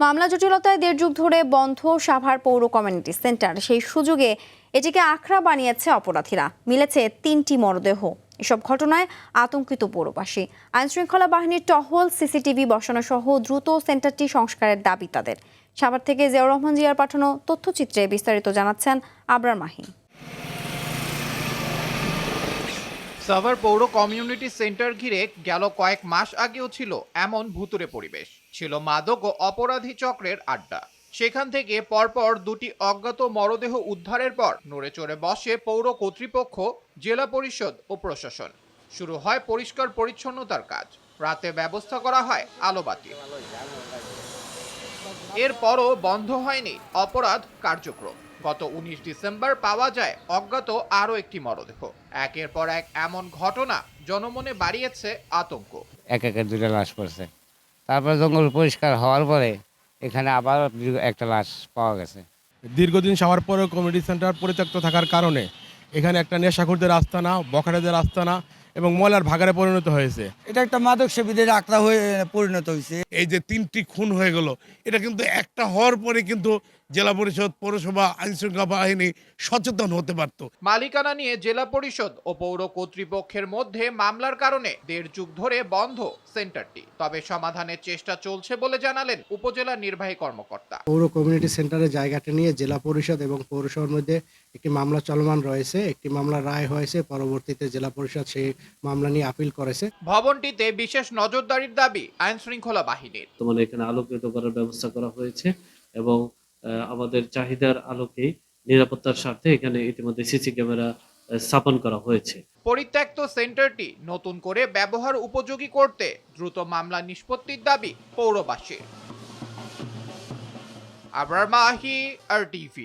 মামলা জটিলতায় ১.৫ যুগ ধরে বন্ধ সাভার পৌর কমিউনিটি সেন্টার, সেই সুযোগে এটিকে আখড়া বানিয়েছে অপরাধীরা। মিলেছে ৩টি মরদেহ। এসব ঘটনায় আতঙ্কিত পৌরবাসী। আইনশৃঙ্খলা বাহিনীর টহল, সিসিটিভি বসানো সহ দ্রুত সেন্টারটি সংস্কারের দাবি তাদের। সাভার থেকে জিয়াউর রহমান জিয়ার পাঠানো তথ্যচিত্রে বিস্তারিত জানাচ্ছেন আবরার মাহি। সাভার পৌর কমিউনিটি সেন্টার ঘিরে গেল কয়েক মাস আগেও ছিল এমন ভুতুড়ে পরিবেশ। ছিল মাদক ও অপরাধী চক্রের আড্ডা। সেখান থেকে পরপর দুটি অজ্ঞাত মরদেহ উদ্ধারের পর নড়ে চড়ে বসে পৌর কর্তৃপক্ষ, জেলা পরিষদ ও প্রশাসন। শুরু হয় পরিষ্কার পরিচ্ছন্নতার কাজ। রাতে ব্যবস্থা করা হয় আলোবাতি। এরপরও বন্ধ হয়নি অপরাধ কার্যক্রম। গত 19 ডিসেম্বর পাওয়া যায় অজ্ঞাত আরও একটি মরদেহ। একের পর এক এমন ঘটনা জনমনে বাড়িয়েছে আতঙ্ক। এক একের দুইটা লাশ পড়ছে। তারপর জঙ্গল পরিষ্কার হওয়ার পরে এখানে আবার একটা লাশ পাওয়া গেছে। দীর্ঘদিন সাভার পৌর কমিউনিটি সেন্টার পরিত্যক্ত থাকার কারণে এখানে একটা নেশাখোরদের আস্তানা, বখাটেদের আস্তানা এবং ময়লার ভাগাড়ে পরিণত হয়েছে। এটা একটা মাদক সেবীদের আখড়া হয়ে পরিণত হয়েছে। এই যে 3টি খুন হয়ে গেল, এটা কিন্তু একটা হওয়ার পরে কিন্তু জেলা পরিষদ, পৌরসভা, আইনশৃঙ্খলা বাহিনী সচেতন হতে পারত। মালিকানা নিয়ে জেলা পরিষদ ও পৌর কর্তৃপক্ষের মধ্যে মামলার কারণে ১.৫ যুগ ধরে বন্ধ সেন্টারটি। তবে সমাধানের চেষ্টা চলছে বলে জানালেন উপজেলা নির্বাহী কর্মকর্তা। পৌর কমিউনিটি সেন্টারের জায়গাটা নিয়ে জেলা পরিষদ এবং পৌরসভার মধ্যে একটি মামলা চলমান রয়েছে। একটি মামলা রায় হয়েছে, পরবর্তীতে জেলা পরিষদ সেই মামলা নিয়ে আপিল করেছে। ভবনটিতে বিশেষ নজরদারির দাবি আইন শৃঙ্খলা বাহিনীর। বর্তমানে এখানে আলোকিত করার ব্যবস্থা করা হয়েছে এবং আমাদের চাহিদার আলোকে নিরাপত্তার স্বার্থে এখানে ইতিমধ্যে সিসি ক্যামেরা স্থাপন করা হয়েছে। পরিত্যক্ত সেন্টারটি নতুন করে ব্যবহার উপযোগী করতে দ্রুত মামলা নিষ্পত্তির দাবি পৌরবাসীর। আবরার মাহি, RTV।